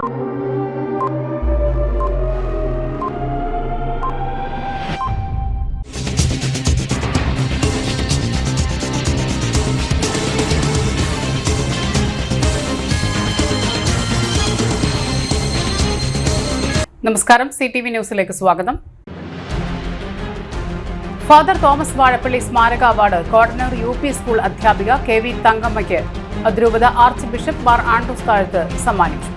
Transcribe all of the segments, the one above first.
നമസ്കാരം, CTV ന്യൂസിലേക്ക് സ്വാഗതം. ഫാദർ തോമസ് വാഴപ്പള്ളി സ്മാരക അവാർഡ് കോടന്നൂർ UP സ്കൂൾ അധ്യാപിക KV തങ്കമ്മയ്ക്ക് അതിരൂപത archbishop Mar Andrews Thazhath സമ്മാനിച്ചു.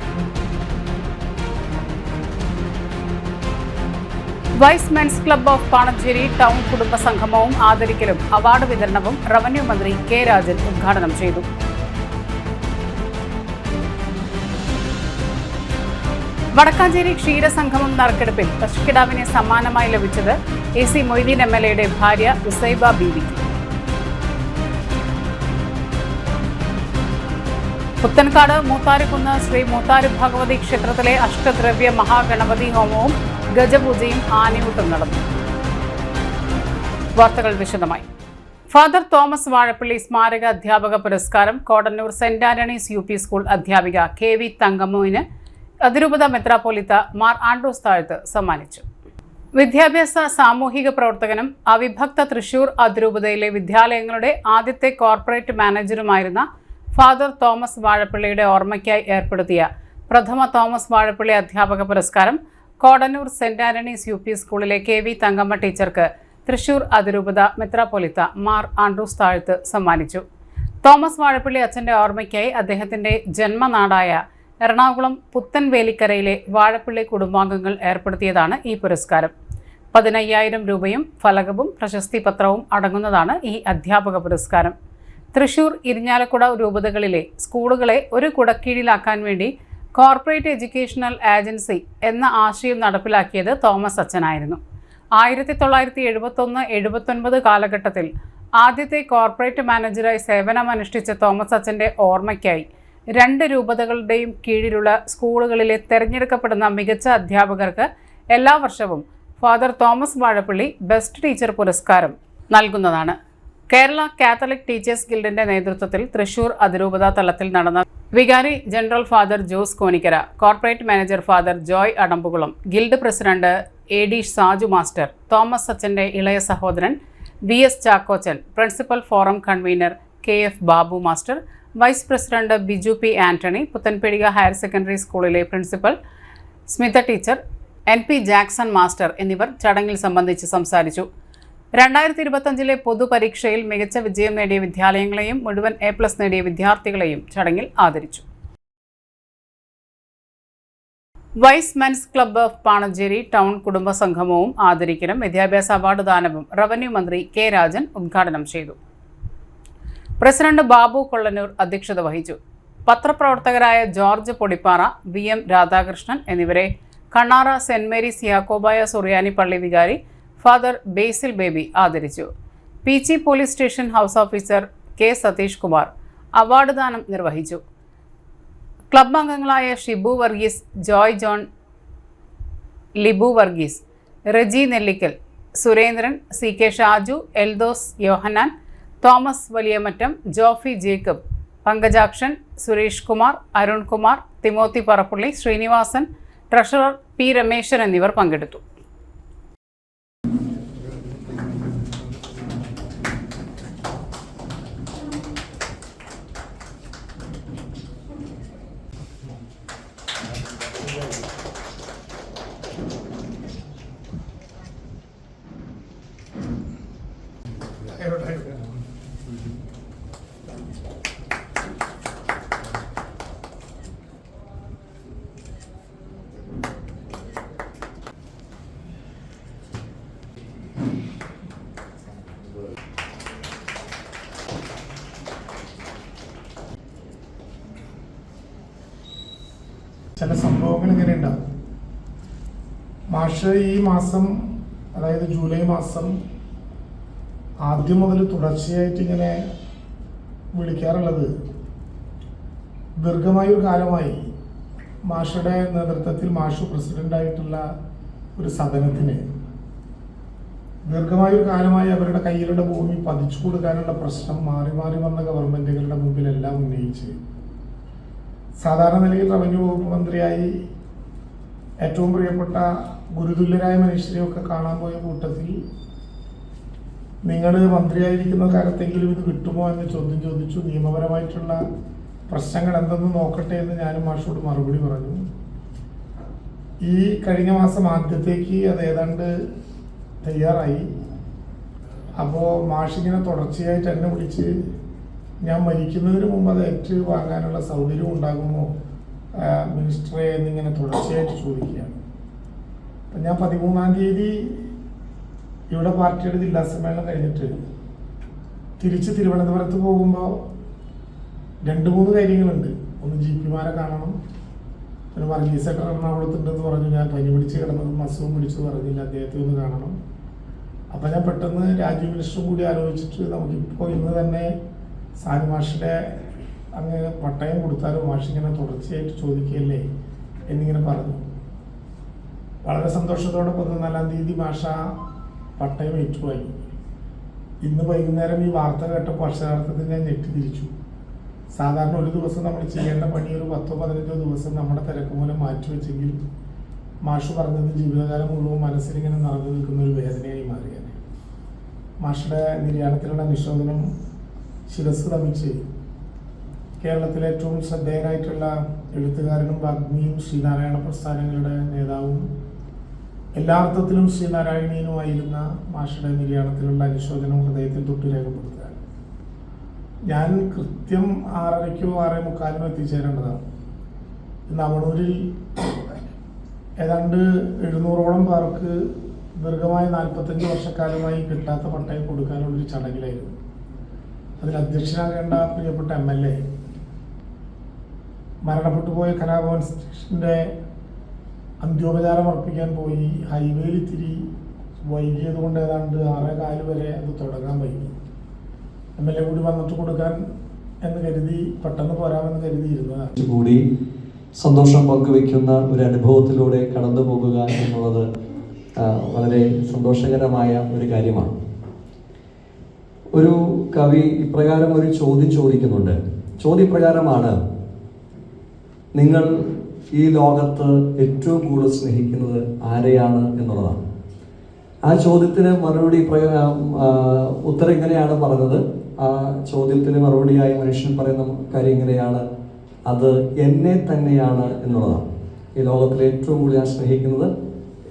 Y's Men's Club of Panancherry town കുടുംബ സംഗമവും ആദരിക്കലും അവാർഡ് വിതരണവും റവന്യൂ മന്ത്രി K. രാജൻ ഉദ്ഘാടനം ചെയ്തു. വടക്കാഞ്ചേരി ക്ഷീരസംഗമം നറുക്കെടുപ്പിൽ പശുക്കിടാവിനെ സമ്മാനമായി ലഭിച്ചത് AC മൊയ്തീൻ MLA ഭാര്യ ഉസൈബ ബീവിക്ക്. പുത്തൻകാട് മൂത്താരുകുന്ന് ശ്രീ മൂത്താരു ഭഗവതി ക്ഷേത്രത്തിലെ അഷ്ടദ്രവ്യ മഹാഗണപതി ഹോമവും ഗജപൂജയും ആനയൂട്ടും നടന്നു. വാർത്തകൾ വിശദമായി. ഫാദർ തോമസ് വാഴപ്പള്ളി സ്മാരക അധ്യാപക പുരസ്കാരം കോടന്നൂർ സെന്റ് ആന്റണീസ് UP സ്കൂൾ അധ്യാപിക KV തങ്കമ്മുവിന് അതിരൂപത മെത്രാപ്പോലിത്ത മാർ ആൻഡ്രൂസ് താഴത്ത് സമ്മാനിച്ചു. വിദ്യാഭ്യാസ സാമൂഹിക പ്രവർത്തകനും അവിഭക്ത തൃശൂർ അതിരൂപതയിലെ വിദ്യാലയങ്ങളുടെ ആദ്യത്തെ കോർപ്പറേറ്റ് മാനേജറുമായിരുന്ന ഫാദർ തോമസ് വാഴപ്പള്ളിയുടെ ഓർമ്മയ്ക്കായി ഏർപ്പെടുത്തിയ പ്രഥമ തോമസ് വാഴപ്പള്ളി അധ്യാപക പുരസ്കാരം കോടന്നൂർ സെന്റ് ആന്റണീസ് UP സ്കൂളിലെ KV തങ്കമ്മ ടീച്ചർക്ക് തൃശൂർ അതിരൂപത മെത്രാപ്പോലിത്ത മാർ ആൻഡ്രൂസ് താഴത്ത് സമ്മാനിച്ചു. തോമസ് വാഴപ്പള്ളി അച്ഛൻ്റെ ഓർമ്മയ്ക്കായി അദ്ദേഹത്തിൻ്റെ ജന്മനാടായ എറണാകുളം പുത്തൻവേലിക്കരയിലെ വാഴപ്പള്ളി കുടുംബാംഗങ്ങൾ ഏർപ്പെടുത്തിയതാണ് ഈ പുരസ്കാരം. 15,000 രൂപയും ഫലകവും പ്രശസ്തി പത്രവും അടങ്ങുന്നതാണ് ഈ അധ്യാപക പുരസ്കാരം. തൃശൂർ, ഇരിഞ്ഞാലക്കുട രൂപതകളിലെ സ്കൂളുകളെ ഒരു കുടക്കീഴിലാക്കാൻ വേണ്ടി കോർപ്പറേറ്റ് എഡ്യൂക്കേഷണൽ ഏജൻസി എന്ന ആശയം നടപ്പിലാക്കിയത് തോമസ് അച്ഛനായിരുന്നു. 1971-79 കാലഘട്ടത്തിൽ ആദ്യത്തെ കോർപ്പറേറ്റ് മാനേജറായി സേവനമനുഷ്ഠിച്ച തോമസ് അച്ഛൻ്റെ ഓർമ്മയ്ക്കായി 2 രൂപതകളുടെയും കീഴിലുള്ള സ്കൂളുകളിലെ തെരഞ്ഞെടുക്കപ്പെടുന്ന മികച്ച അധ്യാപകർക്ക് എല്ലാ വർഷവും father Thomas Vazhappally best teacher പുരസ്കാരം നൽകുന്നതാണ്. കേരള കാത്തലിക് ടീച്ചേഴ്സ് ഗിൽഡിന്റെ നേതൃത്വത്തിൽ തൃശൂർ അതിരൂപത തലത്തിൽ നടന്ന വികാരി general father Jose Konikkara, corporate manager father Joy Adampukulam, guild president AD Saju master, Thomas അച്ഛൻ്റെ ഇളയ സഹോദരൻ VS Chakkochan, principal forum convener KF Babu master, vice president Biju P. Antony, Puthanpedika higher secondary സ്കൂളിലെ principal Smitha teacher, NP Jackson master എന്നിവർ ചടങ്ങിൽ സംബന്ധിച്ച് സംസാരിച്ചു. 2025 പൊതുപരീക്ഷയിൽ മികച്ച വിജയം നേടിയ വിദ്യാലയങ്ങളെയും മുഴുവൻ A+ നേടിയ വിദ്യാർത്ഥികളെയും ചടങ്ങിൽ ആദരിച്ചു. Y's Men's Club of Panancherry town കുടുംബ സംഗമവും ആദരിക്കലും വിദ്യാഭ്യാസ അവാർഡ് ദാനവും റവന്യൂ മന്ത്രി K. രാജൻ ഉദ്ഘാടനം ചെയ്തു. പ്രസിഡന്റ് ബാബു കൊള്ളന്നൂർ അധ്യക്ഷത വഹിച്ചു. പത്രപ്രവർത്തകരായ ജോർജ് പൊടിപ്പാറ, VM രാധാകൃഷ്ണൻ എന്നിവരെ കണ്ണാറ സെന്റ് മേരീസ് യാക്കോബായ സുറിയാനി പള്ളി വികാരി ഫാദർ ബേസിൽ ബേബി ആദരിച്ചു. Peechi police station house officer K. Satheesh Kumar award ദാനം നിർവഹിച്ചു. ക്ലബ് അംഗങ്ങളായ Shibu Varghese, Joy John, Libu Varghese, Reji Nellikkal, Surendran, CK Shaju, Eldhose യോഹന്നാൻ, Thomas Valiyamattam, Jofy Jacob, Pankajakshan, Suresh Kumar, Arun Kumar, Timothy Parappully, Srinivasan, treasurer P. Rameshan എന്നിവർ പങ്കെടുത്തു. ചില സംഭവങ്ങൾ ഇങ്ങനെ ഉണ്ടാവും. മാഷ് ഈ മാസം, അതായത് ജൂലൈ മാസം ആദ്യം മുതൽ തുടർച്ചയായിട്ട് ഇങ്ങനെ വിളിക്കാറുള്ളത് ദീർഘമായൊരു കാലമായി മാഷയുടെ നേതൃത്വത്തിൽ മാഷു പ്രസിഡൻ്റായിട്ടുള്ള ഒരു സദനത്തിന് ദീർഘമായൊരു കാലമായി അവരുടെ കയ്യിലുള്ള ഭൂമി പതിച്ചു കൊടുക്കാനുള്ള പ്രശ്നം മാറി മാറി വന്ന ഗവൺമെൻറ്റുകളുടെ മുമ്പിലെല്ലാം ഉന്നയിച്ച് സാധാരണ നിലയിൽ റവന്യൂ വകുപ്പ് മന്ത്രിയായി ഏറ്റവും പ്രിയപ്പെട്ട ഗുരുതുല്യരായ മനുഷ്യരെയൊക്കെ കാണാൻ പോയ കൂട്ടത്തിൽ നിങ്ങൾ മന്ത്രിയായിരിക്കുന്ന കാലത്തെങ്കിലും ഇത് കിട്ടുമോ എന്ന് ചോദ്യം ചോദിച്ചു. നിയമപരമായിട്ടുള്ള പ്രശ്നങ്ങൾ എന്തെന്ന് നോക്കട്ടെ എന്ന് ഞാനും മാഷോട് മറുപടി പറഞ്ഞു. ഈ കഴിഞ്ഞ മാസം ആദ്യത്തേക്ക് അത് ഏതാണ്ട് തയ്യാറായി. അപ്പോൾ മാഷിങ്ങനെ തുടർച്ചയായിട്ട് എന്നെ വിളിച്ച് ഞാൻ മരിക്കുന്നതിന് മുമ്പ് അത് ഏറ്റു വാങ്ങാനുള്ള സൗകര്യം ഉണ്ടാകുമോ മിനിസ്റ്ററെ എന്നിങ്ങനെ തുടർച്ചയായിട്ട് ചോദിക്കുകയാണ്. അപ്പം ഞാൻ 13-ാം തീയതി ഇവിടെ പാർട്ടിയുടെ ജില്ലാ സമ്മേളനം കഴിഞ്ഞിട്ട് തിരിച്ച് തിരുവനന്തപുരത്ത് പോകുമ്പോൾ 2-3 കാര്യങ്ങളുണ്ട്. ഒന്ന് GP-മാരെ കാണണം, പിന്നെ വർഗീസേട്ടൻ എറണാകുളത്തുണ്ടെന്ന് പറഞ്ഞു. ഞാൻ പനി പിടിച്ച് കിടന്നതും അസുഖം പിടിച്ചു പറഞ്ഞില്ല, അദ്ദേഹത്തെ ഒന്ന് കാണണം. അപ്പം ഞാൻ പെട്ടെന്ന് രാജീവ് മിനിസ്റ്ററും കൂടി ആലോചിച്ചിട്ട് നമുക്കിപ്പോൾ ഇന്ന് തന്നെ സാനി മാഷിൻ്റെ അങ്ങ് പട്ടയം കൊടുത്താലോ, മാഷിങ്ങനെ തുടർച്ചയായിട്ട് ചോദിക്കുകയല്ലേ എന്നിങ്ങനെ പറഞ്ഞു. വളരെ സന്തോഷത്തോടെ 14-ാം തീയതി മാഷ പട്ടയം ഏറ്റുവാങ്ങി. ഇന്ന് വൈകുന്നേരം ഈ വാർത്ത കേട്ടപ്പോൾ അക്ഷരാർത്ഥത്തിൽ ഞാൻ ഞെട്ടി തിരിച്ചു. സാധാരണ ഒരു ദിവസം നമ്മൾ ചെയ്യേണ്ട പണി ഒരു 10-15 ദിവസം നമ്മുടെ തിരക്ക് മൂലം മാറ്റിവെച്ചെങ്കിൽ മാഷ് പറഞ്ഞത് ജീവിതകാലം മുഴുവൻ മനസ്സിലിങ്ങനെ നിറഞ്ഞു നിൽക്കുന്ന ഒരു വേദനയായി മാറിയാണ്. മാഷുടെ നിര്യാണത്തിലുള്ള അനുശോചനം ശിരസ് നമിച്ച് കേരളത്തിലെ ഏറ്റവും ശ്രദ്ധേയനായിട്ടുള്ള എഴുത്തുകാരനും വാഗ്മിയും ശ്രീനാരായണ പ്രസ്ഥാനങ്ങളുടെ നേതാവും എല്ലാ അർത്ഥത്തിലും ശ്രീനാരായണീയനുമായിരുന്ന മാഷുടെ നിര്യാണത്തിലുള്ള അനുശോചനം ഹൃദയത്തിൽ തൊട്ട് രേഖപ്പെടുത്തുകയാണ്. ഞാൻ കൃത്യം 6:30-ക്കോ 6:45-നോ എത്തിച്ചേരേണ്ടതാണ്. നവണൂരിൽ ഏതാണ്ട് 700-ഓളം പേർക്ക് ദീർഘമായ 45 വർഷക്കാലമായി കിട്ടാത്ത പട്ടയം കൊടുക്കാനുള്ളൊരു ചടങ്ങിലായിരുന്നു. അതിൽ അധ്യക്ഷനാകേണ്ട പ്രിയപ്പെട്ട MLA മരണപ്പെട്ടു പോയ കലാഭവൻ സ്റ്റേഷൻ്റെ അന്ത്യോപചാരം അർപ്പിക്കാൻ പോയി. ഹൈവേയിൽ ഇത്തിരി വൈകിയത് കൊണ്ട് ഏതാണ്ട് 6:15 വരെ അത് തുടങ്ങാൻ വൈകി. MLA കൂടി വന്നിട്ട് കൊടുക്കാൻ എന്ന് കരുതി പെട്ടെന്ന് പോരാമെന്ന് കരുതിയിരുന്നതാണ്. കൂടി സന്തോഷം പങ്കുവെക്കുന്ന ഒരു അനുഭവത്തിലൂടെ കടന്നു പോകുക എന്നുള്ളത് വളരെ സന്തോഷകരമായ ഒരു കാര്യമാണ്. ഒരു കവി ഇപ്രകാരം ഒരു ചോദ്യം ചോദിക്കുന്നുണ്ട്. ചോദ്യപ്രകാരമാണ്: നിങ്ങൾ ഈ ലോകത്ത് ഏറ്റവും കൂടുതൽ സ്നേഹിക്കുന്നത് ആരെയാണ് എന്നുള്ളതാണ്. ആ ചോദ്യത്തിന് മറുപടി ഉത്തരം ഇങ്ങനെയാണ് പറഞ്ഞത്. ആ ചോദ്യത്തിന് മറുപടിയായി മനുഷ്യൻ പറയുന്ന കാര്യം ഇങ്ങനെയാണ്: അത് എന്നെ തന്നെയാണ് എന്നുള്ളതാണ്. ഈ ലോകത്തിൽ ഏറ്റവും കൂടുതൽ ഞാൻ സ്നേഹിക്കുന്നത്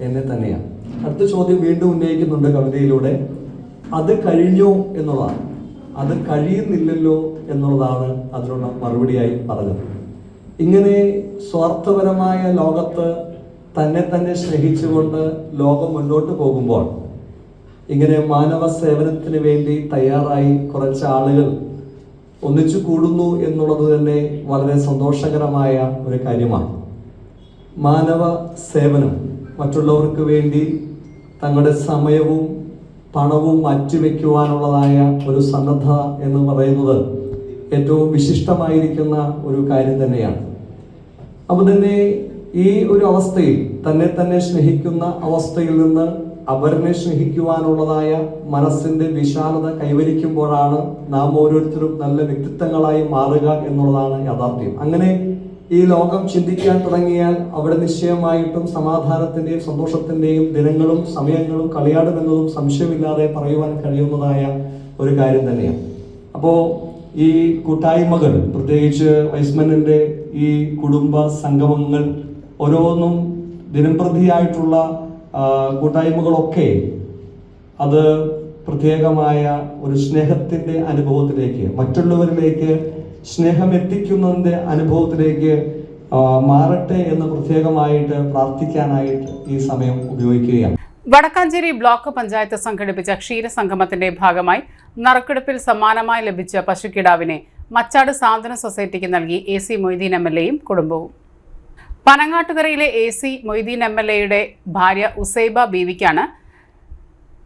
എന്നെ തന്നെയാണ്. അടുത്ത ചോദ്യം വീണ്ടും ഉന്നയിക്കുന്നുണ്ട് കവിതയിലൂടെ: അത് കഴിഞ്ഞോ എന്നുള്ളതാണ്. അത് കഴിയുന്നില്ലല്ലോ എന്നുള്ളതാണ് അതിനുള്ള മറുപടിയായി പറഞ്ഞത്. ഇങ്ങനെ സ്വാർത്ഥപരമായ ലോകത്ത് തന്നെ തന്നെ സ്നേഹിച്ചുകൊണ്ട് ലോകം മുന്നോട്ട് പോകുമ്പോൾ ഇങ്ങനെ മാനവ സേവനത്തിന് വേണ്ടി തയ്യാറായി കുറച്ച് ആളുകൾ ഒന്നിച്ചു കൂടുന്നു എന്നുള്ളത് തന്നെ വളരെ സന്തോഷകരമായ ഒരു കാര്യമാണ്. മാനവ സേവനം, മറ്റുള്ളവർക്ക് വേണ്ടി തങ്ങളുടെ സമയവും പണവും മാറ്റിവെക്കുവാനുള്ളതായ ഒരു സന്നദ്ധത എന്ന് പറയുന്നത് ഏറ്റവും വിശിഷ്ടമായിരിക്കുന്ന ഒരു കാര്യം തന്നെയാണ്. അപ്പോൾ തന്നെ ഈ ഒരു അവസ്ഥയിൽ തന്നെ തന്നെ സ്നേഹിക്കുന്ന അവസ്ഥയിൽ നിന്ന് അവരെ സ്നേഹിക്കുവാനുള്ളതായ മനസ്സിന്റെ വിശാലത കൈവരിക്കുമ്പോഴാണ് നാം ഓരോരുത്തരും നല്ല വ്യക്തിത്വങ്ങളായി മാറുക എന്നുള്ളതാണ് യാഥാർത്ഥ്യം. അങ്ങനെ ഈ ലോകം ചിന്തിക്കാൻ തുടങ്ങിയാൽ അവിടെ നിശ്ചയമായിട്ടും സമാധാനത്തിന്റെയും സന്തോഷത്തിന്റെയും ദിനങ്ങളും സമയങ്ങളും കളിയാടുമെന്നതും സംശയമില്ലാതെ പറയുവാൻ കഴിയുന്നതായ ഒരു കാര്യം തന്നെയാണ്. അപ്പോൾ ഈ കൂട്ടായ്മകൾ, പ്രത്യേകിച്ച് വൈസ്മനിന്റെ ഈ കുടുംബ സംഗമങ്ങൾ ഓരോന്നും ദിനംപ്രതിയായിട്ടുള്ള കൂട്ടായ്മകളൊക്കെ അത് പ്രത്യേകമായ ഒരു സ്നേഹത്തിന്റെ അനുഭവത്തിലേക്ക്, മറ്റുള്ളവരിലേക്ക് സ്നേഹം എത്തിക്കുന്നതിന്റെ അനുഭവത്തിലേക്ക് മാറട്ടെ എന്ന് പ്രത്യേകമായിട്ട് പ്രാർത്ഥിക്കാനായിട്ട് ഈ സമയം ഉപയോഗിക്കുകയാണ്. വടക്കാഞ്ചേരി ബ്ലോക്ക് പഞ്ചായത്ത് സംഘടിപ്പിച്ച ക്ഷീരസംഗമത്തിന്റെ ഭാഗമായി നറുക്കെടുപ്പിൽ സമ്മാനമായി ലഭിച്ച പശുക്കിടാവിനെ മച്ചാട് സാന്ത്വന സൊസൈറ്റിക്ക് നൽകി AC മൊയ്തീൻ MLAയും കുടുംബവും. പനങ്ങാട്ടുകരയിലെ AC മൊയ്തീൻ MLAയുടെ ഭാര്യ ഉസൈബ ബീവിക്കാണ്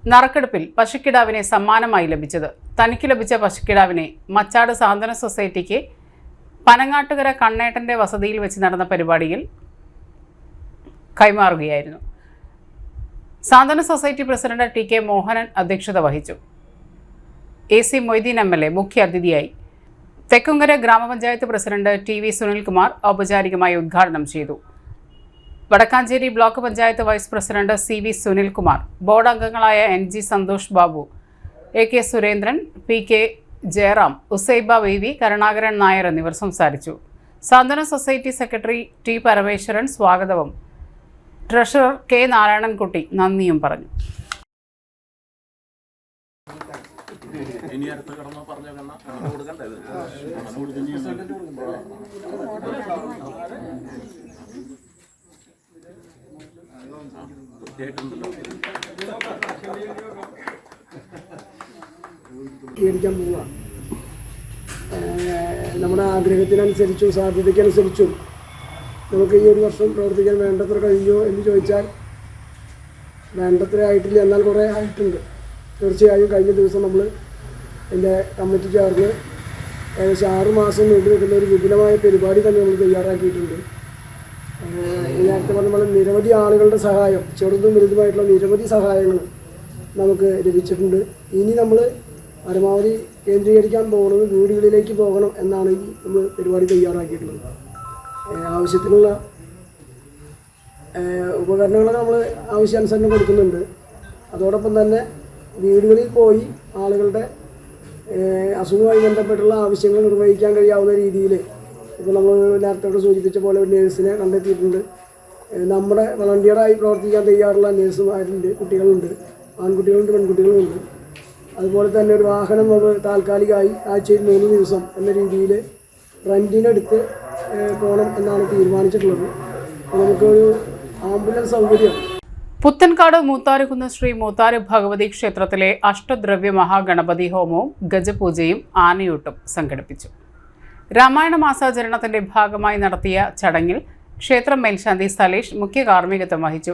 നറുക്കെടുപ്പിൽ പശുക്കിടാവിനെ സമ്മാനമായി ലഭിച്ചത്. തനിക്ക് ലഭിച്ച പശുക്കിടാവിനെ മച്ചാട് സാന്ത്വന സൊസൈറ്റിക്ക് പനങ്ങാട്ടുകര കണ്ണേട്ടന്റെ വസതിയിൽ വെച്ച് നടന്ന പരിപാടിയിൽ കൈമാറുകയായിരുന്നു. സാന്ത്വന സൊസൈറ്റി പ്രസിഡന്റ് TK മോഹനൻ അധ്യക്ഷത വഹിച്ചു. AC മൊയ്തീൻ MLA മുഖ്യ അതിഥിയായി. തെക്കുംകര ഗ്രാമപഞ്ചായത്ത് പ്രസിഡന്റ് TV സുനിൽകുമാർ ഔപചാരികമായി ഉദ്ഘാടനം ചെയ്തു. Vadakkanchery block panchayat vice president CV Sunilkumar, board അംഗങ്ങളായ NG Santhosh Babu, AK Surendran, PK Jayaram, Usaiba VV, Karunakaran Nair എന്നിവർ സംസാരിച്ചു. സാന്ത്വന സൊസൈറ്റി സെക്രട്ടറി T പരമേശ്വരൻ സ്വാഗതവും ട്രഷറർ K നാരായണൻകുട്ടി നന്ദിയും പറഞ്ഞു. സ്വീകരിക്കാൻ പോവുക. നമ്മുടെ ആഗ്രഹത്തിനനുസരിച്ചും സാധ്യതയ്ക്കനുസരിച്ചും നമുക്ക് ഈ ഒരു വർഷം പ്രവർത്തിക്കാൻ വേണ്ടത്ര കഴിഞ്ഞോ എന്ന് ചോദിച്ചാൽ വേണ്ടത്ര ആയിട്ടില്ല, എന്നാൽ കുറേ ആയിട്ടുണ്ട്. തീർച്ചയായും കഴിഞ്ഞ ദിവസം നമ്മൾ എൻ്റെ കമ്മിറ്റി ചേർന്ന് ഏകദേശം 6 മാസം നീണ്ടു നിൽക്കുന്ന ഒരു വിപുലമായ പരിപാടി തന്നെ നമ്മൾ തയ്യാറാക്കിയിട്ടുണ്ട്. നേരത്തെ പറഞ്ഞ പോലെ നിരവധി ആളുകളുടെ സഹായം, ചെറുതും വലുതുമായിട്ടുള്ള നിരവധി സഹായങ്ങൾ നമുക്ക് ലഭിച്ചിട്ടുണ്ട്. ഇനി നമ്മൾ പരമാവധി കേന്ദ്രീകരിക്കാൻ പോകുന്നത് വീടുകളിലേക്ക് പോകണം എന്നാണ് നമ്മൾ പരിപാടി തയ്യാറാക്കിയിട്ടുള്ളത്. ആവശ്യത്തിനുള്ള ഉപകരണങ്ങൾ നമ്മൾ ആവശ്യാനുസരണം കൊടുക്കുന്നുണ്ട്. അതോടൊപ്പം തന്നെ വീടുകളിൽ പോയി ആളുകളുടെ അസുഖവുമായി ബന്ധപ്പെട്ടുള്ള ആവശ്യങ്ങൾ നിർവഹിക്കാൻ കഴിയാവുന്ന രീതിയിൽ ഇപ്പോൾ നമ്മൾ നേരത്തെ സൂചിപ്പിച്ച പോലെ ഒരു നേഴ്സിനെ കണ്ടെത്തിയിട്ടുണ്ട്. നമ്മുടെ വളണ്ടിയറായി പ്രവർത്തിക്കാൻ തയ്യാറുള്ള നേഴ്സുമാരുണ്ട്, കുട്ടികളുണ്ട്, ആൺകുട്ടികളുണ്ട്, പെൺകുട്ടികളുമുണ്ട്. അതുപോലെ തന്നെ ഒരു വാഹനം നമ്മൾ താൽക്കാലികമായി ആഴ്ചയിൽ 3 ദിവസം എന്ന രീതിയിൽ റെൻറ്റിനെടുത്ത് പോകണം എന്നാണ് തീരുമാനിച്ചിട്ടുള്ളത്. നമുക്കൊരു ആംബുലൻസ് സൗകര്യം പുത്തൻകാട് മൂത്താരുകുന്ന് ശ്രീ മൂത്താര് ഭഗവതി ക്ഷേത്രത്തിലെ അഷ്ടദ്രവ്യ മഹാഗണപതി ഹോമവും ഗജപൂജയും ആനയൂട്ടും സംഘടിപ്പിച്ചു. രാമായണ മാസാചരണത്തിന്റെ ഭാഗമായി നടത്തിയ ചടങ്ങിൽ ക്ഷേത്രം മേൽശാന്തി സലേഷ് മുഖ്യ കാർമ്മികത്വം വഹിച്ചു.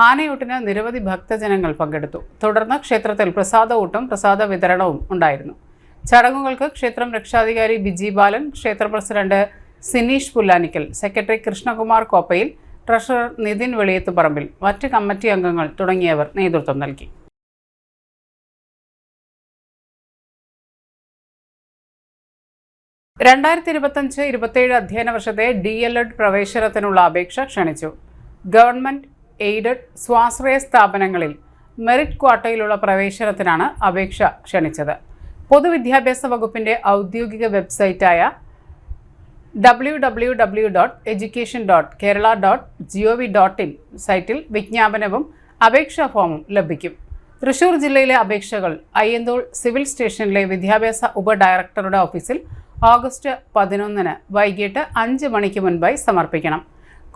ആനയൂട്ടിന് നിരവധി ഭക്തജനങ്ങൾ പങ്കെടുത്തു. തുടർന്ന് ക്ഷേത്രത്തിൽ പ്രസാദഊട്ടും പ്രസാദ വിതരണവും ഉണ്ടായിരുന്നു. ചടങ്ങുകൾക്ക് ക്ഷേത്രം രക്ഷാധികാരി ബിജി ബാലൻ, ക്ഷേത്ര president Sineesh Pullanikkal, secretary Krishnakumar Koppayil, treasurer Nithin Veliyathuparambil, മറ്റ് കമ്മിറ്റി അംഗങ്ങൾ തുടങ്ങിയവർ നേതൃത്വം നൽകി. – 2025-27 അധ്യയന വർഷത്തെ DLED പ്രവേശനത്തിനുള്ള അപേക്ഷ ക്ഷണിച്ചു. ഗവൺമെന്റ് എയ്ഡഡ് സ്വാശ്രയ സ്ഥാപനങ്ങളിൽ മെറിറ്റ് ക്വാട്ടയിലുള്ള പ്രവേശനത്തിനാണ് അപേക്ഷ ക്ഷണിച്ചത്. പൊതുവിദ്യാഭ്യാസ വകുപ്പിന്റെ ഔദ്യോഗിക വെബ്സൈറ്റായ www.education.kerala.gov.in സൈറ്റിൽ വിജ്ഞാപനവും അപേക്ഷാ ഫോമും ലഭിക്കും. തൃശൂർ ജില്ലയിലെ അപേക്ഷകൾ അയ്യന്തോൾ സിവിൽ സ്റ്റേഷനിലെ വിദ്യാഭ്യാസ ഉപഡയറക്ടറുടെ ഓഫീസിൽ ഓഗസ്റ്റ് 11 വൈകിട്ട് 5 മണിക്ക് മുൻപായി സമർപ്പിക്കണം.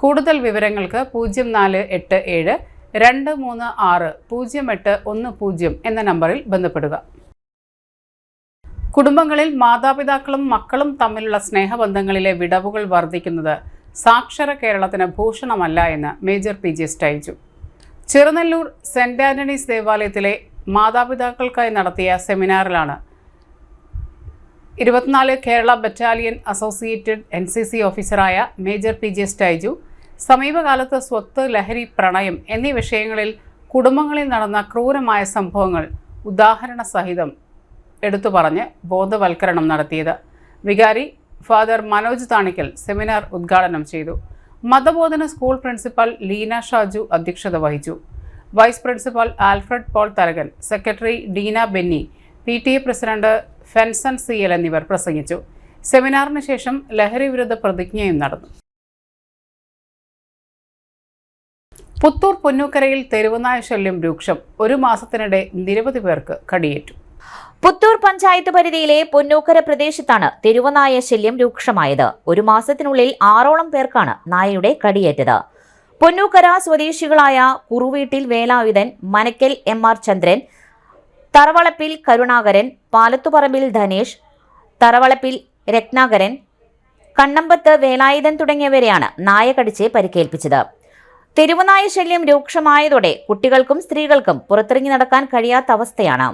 കൂടുതൽ വിവരങ്ങൾക്ക് 0487 236 0810 എന്ന നമ്പറിൽ ബന്ധപ്പെടുക. കുടുംബങ്ങളിൽ മാതാപിതാക്കളും മക്കളും തമ്മിലുള്ള സ്നേഹബന്ധങ്ങളിലെ വിടവുകൾ വർദ്ധിക്കുന്നത് സാക്ഷര കേരളത്തിന് ഭൂഷണമല്ല എന്ന് മേജർ PG സ്റ്റൈജു. ചെറുനെല്ലൂർ സെന്റ് ആന്റണീസ് ദേവാലയത്തിലെ മാതാപിതാക്കൾക്കായി നടത്തിയ സെമിനാറിലാണ് 24 കേരള ബറ്റാലിയൻ അസോസിയേറ്റഡ് NCC ഓഫീസറായ മേജർ PG സ്റ്റൈജു സമീപകാലത്ത് സ്വത്ത്, ലഹരി, പ്രണയം എന്നീ വിഷയങ്ങളിൽ കുടുംബങ്ങളിൽ നടന്ന ക്രൂരമായ സംഭവങ്ങൾ ഉദാഹരണ സഹിതം എടുത്തു പറഞ്ഞ് ബോധവൽക്കരണം നടത്തിയത്. വികാരി ഫാദർ മനോജ് താണിക്കൽ സെമിനാർ ഉദ്ഘാടനം ചെയ്തു. മതബോധന സ്കൂൾ പ്രിൻസിപ്പൽ ലീന ഷാജു അധ്യക്ഷത വഹിച്ചു. Vice principal Alfred Paul Tharakan, secretary Deena Benny, PTA president Fenson CL എന്നിവർ പ്രസംഗിച്ചു. സെമിനാറിന് ശേഷം ലഹരി വിരുദ്ധ പ്രതിജ്ഞയും നടന്നു. പുത്തൂർ പുന്നൂക്കരയിൽ തെരുവുനായ ശല്യം രൂക്ഷം. 1 മാസത്തിനിടെ നിരവധി പേർക്ക് കടിയേറ്റു. പുത്തൂർ പഞ്ചായത്ത് പരിധിയിലെ പുന്നൂക്കര പ്രദേശത്താണ് തെരുവുനായ ശല്യം രൂക്ഷമായത്. 1 മാസത്തിനുള്ളിൽ 6ഓളം പേർക്കാണ് നായയുടെ കടിയേറ്റത്. പുന്നൂക്കര സ്വദേശികളായ കുറുവീട്ടിൽ വേലായുധൻ, മനക്കൽ MR ചന്ദ്രൻ, തറവളപ്പിൽ കരുണാകരൻ, പാലത്തുപറമ്പിൽ ധനേഷ്, തറവളപ്പിൽ രത്നാകരൻ, കണ്ണമ്പത്ത് വേലായുധൻ തുടങ്ങിയവരെയാണ് നായ കടിച്ച് പരിക്കേൽപ്പിച്ചത്. തെരുവുനായ ശല്യം രൂക്ഷമായതോടെ കുട്ടികൾക്കും സ്ത്രീകൾക്കും പുറത്തിറങ്ങി നടക്കാൻ കഴിയാത്ത അവസ്ഥയാണ്.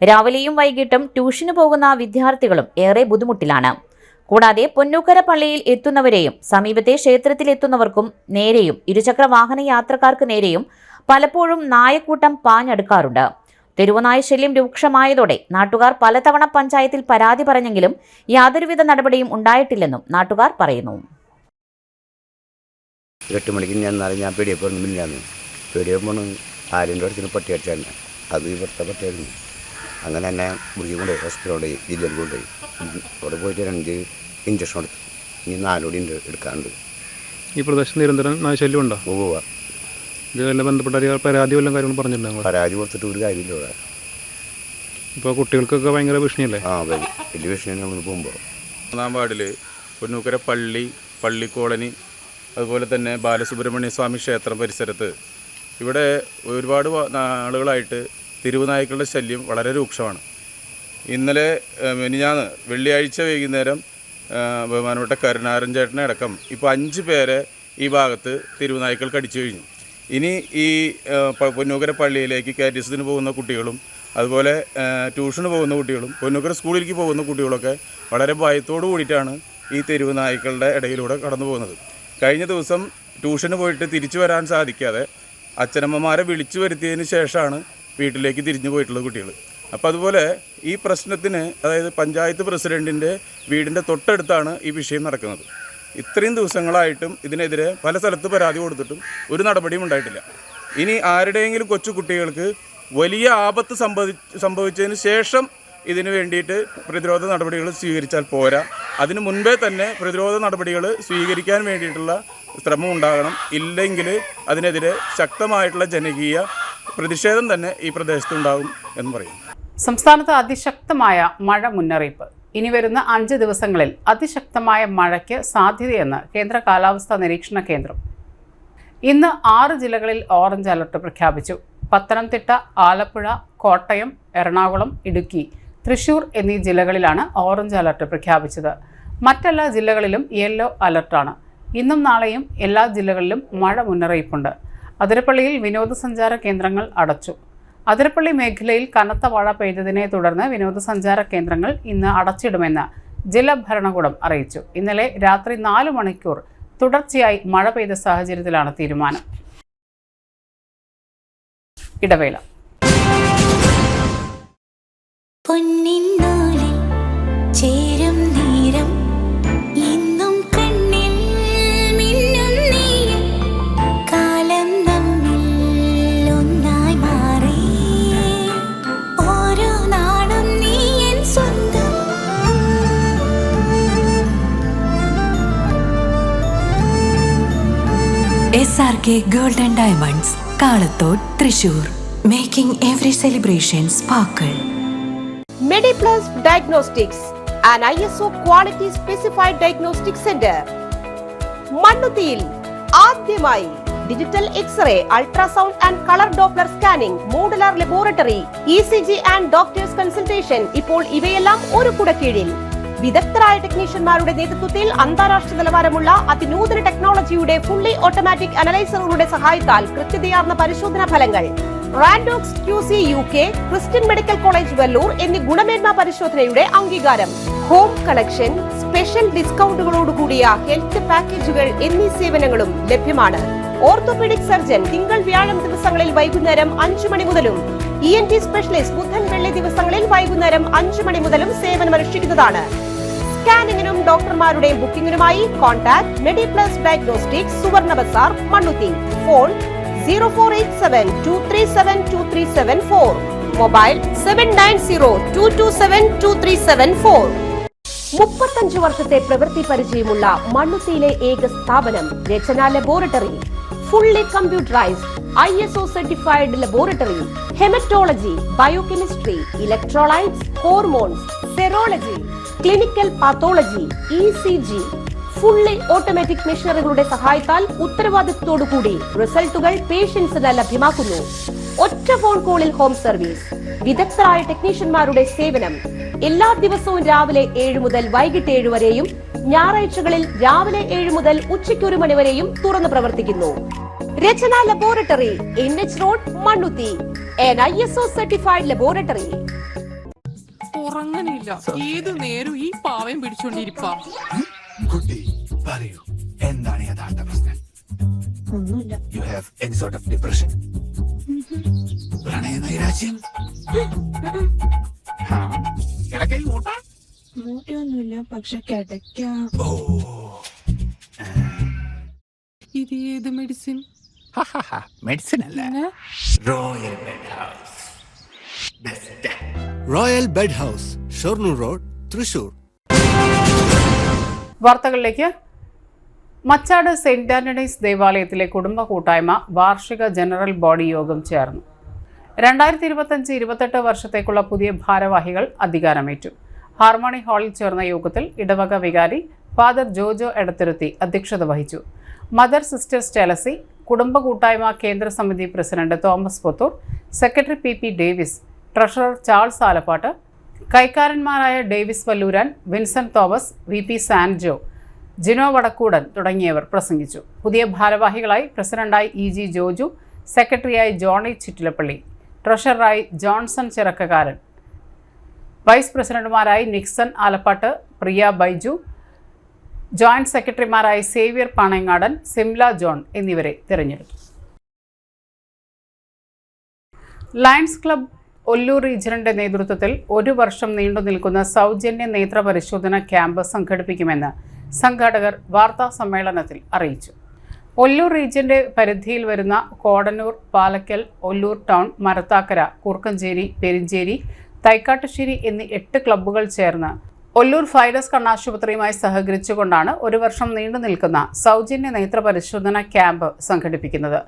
രാവിലെയും വൈകിട്ടും ട്യൂഷന് പോകുന്ന വിദ്യാർത്ഥികളും ഏറെ ബുദ്ധിമുട്ടിലാണ്. കൂടാതെ പൊന്നൂക്കര പള്ളിയിൽ എത്തുന്നവരെയും സമീപത്തെ ക്ഷേത്രത്തിൽ എത്തുന്നവർക്കും നേരെയും ഇരുചക്ര വാഹന യാത്രക്കാർക്ക് നേരെയും പലപ്പോഴും നായക്കൂട്ടം പാഞ്ഞടുക്കാറുണ്ട്. തെരുവുനായ ശല്യം രൂക്ഷമായതോടെ നാട്ടുകാർ പലതവണ പഞ്ചായത്തിൽ പരാതി പറഞ്ഞെങ്കിലും യാതൊരുവിധ നടപടിയും ഉണ്ടായിട്ടില്ലെന്നും നാട്ടുകാർ പറയുന്നു. 8 മണിക്ക് ഞാൻ പേടിയപ്പോൾ പേടിയപ്പോൾ ആര്യൻ്റെ അടുത്തിന് പട്ടി അടിച്ചാൽ അത് ഇവിടുത്തെ പട്ടിയായിരുന്നു. അങ്ങനെ തന്നെ മുറിച്ച് കൊണ്ടുപോയി ഹോസ്പിറ്റലിൽ കൊണ്ടുപോയി, ജില്ലയിൽ കൊണ്ടുപോയി. അവിടെ പോയിട്ട് 2 ഇഞ്ചക്ഷൻ എടുത്തു. ഇനി 4 കൂടി എടുക്കാറുണ്ട്. ഈ പ്രദേശത്ത് നിരന്തരം നായശല്യം ഉണ്ടോ? പോവുക. ഇതുവല്ല ബന്ധപ്പെട്ട പരാതി വല്ലതും കാര്യങ്ങളും പറഞ്ഞിട്ടുണ്ടാകും? പരാതി കൊടുത്തിട്ട് ഒരു കാര്യമില്ല ഇവിടെ. ഇപ്പോൾ കുട്ടികൾക്കൊക്കെ ഭയങ്കര ഭീഷണിയല്ലേ? വലിയ ഭീഷണിയാണ് നമ്മൾ പോകുമ്പോൾ. 1-ാം വാർഡിൽ പൊന്നൂക്കര പള്ളി കോളനി, അതുപോലെ തന്നെ ബാലസുബ്രഹ്മണ്യ സ്വാമി ക്ഷേത്രം പരിസരത്ത് ഇവിടെ ഒരുപാട് നാളുകളായിട്ട് തെരുവുനായ്ക്കളുടെ ശല്യം വളരെ രൂക്ഷമാണ്. ഇന്നലെ മിനിഞ്ഞാന്ന് വെള്ളിയാഴ്ച വൈകുന്നേരം ബഹുമാനപ്പെട്ട കരുണാകരൻ ചേട്ടനെ അടക്കം ഇപ്പോൾ 5 പേരെ ഈ ഭാഗത്ത് തെരുവുനായ്ക്കൾ കടിച്ചു കഴിഞ്ഞു. ഇനി ഈ പൊന്നൂക്കര പള്ളിയിലേക്ക് കാറ്റീസത്തിന് പോകുന്ന കുട്ടികളും അതുപോലെ ട്യൂഷന് പോകുന്ന കുട്ടികളും പൊന്നൂക്കര സ്കൂളിലേക്ക് പോകുന്ന കുട്ടികളൊക്കെ വളരെ ഭയത്തോടു കൂടിയിട്ടാണ് ഈ തെരുവുനായ്ക്കളുടെ ഇടയിലൂടെ കടന്നു പോകുന്നത്. കഴിഞ്ഞ ദിവസം ട്യൂഷന് പോയിട്ട് തിരിച്ചു വരാൻ സാധിക്കാതെ അച്ഛനമ്മമാരെ വിളിച്ചു വരുത്തിയതിന് ശേഷമാണ് വീട്ടിലേക്ക് തിരിഞ്ഞു പോയിട്ടുള്ള കുട്ടികൾ. അപ്പോൾ അതുപോലെ ഈ പ്രശ്നത്തിന്, അതായത് പഞ്ചായത്ത് പ്രസിഡൻറ്റിൻ്റെ വീടിൻ്റെ തൊട്ടടുത്താണ് ഈ വിഷയം നടക്കുന്നത്. ഇത്രയും ദിവസങ്ങളായിട്ടും ഇതിനെതിരെ പല സ്ഥലത്ത് പരാതി കൊടുത്തിട്ടും ഒരു നടപടിയും ഉണ്ടായിട്ടില്ല. ഇനി ആരുടെയെങ്കിലും കൊച്ചു കുട്ടികൾക്ക് വലിയ ആപത്ത് സംഭവിച്ചതിന് ശേഷം ഇതിന് വേണ്ടിയിട്ട് പ്രതിരോധ നടപടികൾ സ്വീകരിച്ചാൽ പോരാ, അതിനു മുൻപേ തന്നെ പ്രതിരോധ നടപടികൾ സ്വീകരിക്കാൻ വേണ്ടിയിട്ടുള്ള ശ്രമം ഉണ്ടാകണം. ഇല്ലെങ്കിൽ അതിനെതിരെ ശക്തമായിട്ടുള്ള ജനകീയ പ്രതിഷേധം തന്നെ ഈ പ്രദേശത്തുണ്ടാകും എന്ന് പറയും. സംസ്ഥാനത്ത് അതിശക്തമായ മഴ മുന്നറിയിപ്പ്. ഇനി വരുന്ന 5 ദിവസങ്ങളിൽ അതിശക്തമായ മഴയ്ക്ക് സാധ്യതയെന്ന് കേന്ദ്ര കാലാവസ്ഥാ നിരീക്ഷണ കേന്ദ്രം. ഇന്ന് 6 ജില്ലകളിൽ ഓറഞ്ച് അലർട്ട് പ്രഖ്യാപിച്ചു. പത്തനംതിട്ട, ആലപ്പുഴ, കോട്ടയം, എറണാകുളം, ഇടുക്കി, തൃശൂർ എന്നീ ജില്ലകളിലാണ് ഓറഞ്ച് അലർട്ട് പ്രഖ്യാപിച്ചത്. മറ്റെല്ലാ ജില്ലകളിലും യെല്ലോ അലർട്ടാണ്. ഇന്നും നാളെയും എല്ലാ ജില്ലകളിലും മഴ മുന്നറിയിപ്പുണ്ട്. അതിരപ്പള്ളിയിൽ വിനോദസഞ്ചാര കേന്ദ്രങ്ങൾ അടച്ചു. അതിരപ്പള്ളി മേഖലയിൽ കനത്ത മഴ പെയ്തതിനെ തുടർന്ന് വിനോദസഞ്ചാര കേന്ദ്രങ്ങൾ ഇന്ന് അടച്ചിടുമെന്ന് ജില്ലാ ഭരണകൂടം അറിയിച്ചു. ഇന്നലെ രാത്രി 4 മണിക്കൂർ തുടർച്ചയായി മഴ പെയ്ത സാഹചര്യത്തിലാണ് തീരുമാനം. ഇടവേള. SRK Gold and Diamonds, Kalathod, Thrissur, making every celebration sparkle. MediPlus Diagnostics, an ISO quality specified diagnostic center. മണ്ണുത്തിയിൽ ആദ്യമായി digital x-ray, ultrasound and colour Doppler scanning, modular laboratory, ECG and doctors consultation. ഇപ്പോൾ ഇവയെല്ലാം ഒരു കുടക്കീഴിൽ. വിദഗ്ധരായ ടെക്നീഷ്യന്മാരുടെ നേതൃത്വത്തിൽ അന്താരാഷ്ട്ര നിലവാരമുള്ള അതിനൂതന ടെക്നോളജിയുടെ ഫുള്ളി ഓട്ടോമാറ്റിക് അനലൈസറുകളുടെ സഹായത്താൽ കൃത്യതയാർന്ന പരിശോധനാ ഫലങ്ങൾ. റാൻഡോക്സ് QC UK, Christian medical college Vellore എന്നീ ഗുണമേന്മ പരിശോധനയുടെ അംഗീകാരം. ഹോം കണക്ഷൻ, സ്പെഷ്യൽ ഡിസ്കൗണ്ടുകളോടുകൂടിയ ഹെൽത്ത് പാക്കേജുകൾ എന്നീ സേവനങ്ങളും ലഭ്യമാണ്. ഓർത്തോപീഡിക് സർജൻ തിങ്കൾ വ്യാഴം ദിവസങ്ങളിൽ വൈകുന്നേരം 5 മണി മുതലും ENT സ്പെഷ്യലിസ്റ്റ് ബുധൻ വെള്ളി ദിവസങ്ങളിൽ വൈകുന്നേരം 5 മണി മുതലും സേവനമനുഷ്ഠിക്കുന്നതാണ്. സ്കാനിങ്ങിനും ഡോക്ടർമാരുടെ ബുക്കിംഗിനുമായി കോൺടാക്ട് MediPlus Diagnostics, സുവർണ ബസാർ, മണ്ണുത്തി. Phone 0487237237 mobile 7902272374. 35 വർഷത്തെ പ്രവൃത്തി പരിചയമുള്ള മണ്ണുത്തിയിലെ ഏക സ്ഥാപനം Rachana laboratory. Fully computerised ISO certified laboratory. Haematology, biochemistry, electrolytes, hormones, serology, clinical pathology, ECG. Fully automatic മെഷീനറികളുടെ സഹായത്താൽ ഉത്തരവാദിത്വത്തോടുകൂടി റിസൾട്ടുകൾ പേഷ്യൻസിന് ലഭ്യമാക്കുന്നു. ഒറ്റ ഫോൺ കോളിൽ ഹോം സർവീസ്. വിദഗ്ധരായ ടെക്നീഷ്യന്മാരുടെ സേവനം. എല്ലാ ദിവസവും രാവിലെ 7 മുതൽ വൈകിട്ട് 7 വരെയും ഞായറാഴ്ചകളിൽ രാവിലെ 7 മുതൽ ഉച്ചയ്ക്ക് 1 മണി വരെയും തുറന്നു പ്രവർത്തിക്കുന്നു. Rachana laboratory, NH road, Mannuthy. an ISO certified laboratory. ഉറങ്ങണില്ല, ഏത് നേരം ഈ പാവയും പിടിച്ചോണ്ടിരിപ്പാ. എന്താണ് യഥാർത്ഥ പ്രശ്നം? ഒന്നുമില്ല. You have any sort of depression? പ്രണയ നൈരാശ്യം? കിടക്കയിൽ മൂട്ട? മൂട്ടയൊന്നുമില്ല, പക്ഷെ കിടക്കാം. ഇത് ഏത് മെഡിസിൻ? മെഡിസിൻ അല്ല, royal bed house. Best. Royal bed house, Shoranur road, Thrissur. വാർത്തകളിലേക്ക്. മച്ചാട് സെന്റ് ആന്റണീസ് ദേവാലയത്തിലെ കുടുംബ കൂട്ടായ്മ വാർഷിക ജനറൽ ബോഡി യോഗം ചേർന്നു. 2025-28 വർഷത്തേക്കുള്ള പുതിയ ഭാരവാഹികൾ അധികാരമേറ്റു. ഹാർമോണി ഹാളിൽ ചേർന്ന യോഗത്തിൽ ഇടവക വികാരി ഫാദർ ജോജോ എടത്തിരുത്തി അധ്യക്ഷത വഹിച്ചു. മദർ സിസ്റ്റേഴ്സ് ചെലസി, കുടുംബ കൂട്ടായ്മ കേന്ദ്ര സമിതി president Thomas Puthur, secretary P Davis, treasurer Charles Alappat, കൈക്കാരന്മാരായ Davis Valluran, Vincent Thomas, VP Sanjo, Gino Vadakkoodan തുടങ്ങിയവർ പ്രസംഗിച്ചു. പുതിയ ഭാരവാഹികളായി പ്രസിഡന്റായി EG ജോജു, സെക്രട്ടറിയായി ജോണി ചിറ്റിലപ്പള്ളി, ട്രഷററായി ജോൺസൺ ചിറക്കക്കാരൻ, വൈസ് പ്രസിഡന്റുമാരായി നിക്സൺ ആലപ്പാട്ട്, പ്രിയ ബൈജു, ജോയിന്റ് സെക്രട്ടറിമാരായി സേവ്യർ പാണങ്ങാടൻ, സിംല ജോൺ എന്നിവരെ തിരഞ്ഞെടുത്തു. ലയൺസ് ക്ലബ് ഒല്ലൂർ റീജിയണിന്റെ നേതൃത്വത്തിൽ 1 വർഷം നീണ്ടു നിൽക്കുന്ന സൗജന്യ നേത്ര പരിശോധന ക്യാമ്പ് സംഘടിപ്പിക്കുമെന്ന് സംഘാടകർ വാർത്താ സമ്മേളനത്തിൽ അറിയിച്ചു. ഒല്ലൂർ റീജിയന്റെ പരിധിയിൽ വരുന്ന കോടന്നൂർ, പാലക്കൽ, ഒല്ലൂർ ടൗൺ, മരത്താക്കര, കൂർക്കഞ്ചേരി, പെരിഞ്ചേരി, തൈക്കാട്ടുശ്ശേരി എന്നീ 8 ക്ലബ്ബുകൾ ചേർന്ന് ഒല്ലൂർ ഫൈഡസ് കണ്ണാശുപത്രിയുമായി സഹകരിച്ചുകൊണ്ടാണ് 1 വർഷം നീണ്ടു നിൽക്കുന്ന സൗജന്യ നേത്ര പരിശോധന ക്യാമ്പ് സംഘടിപ്പിക്കുന്നത്.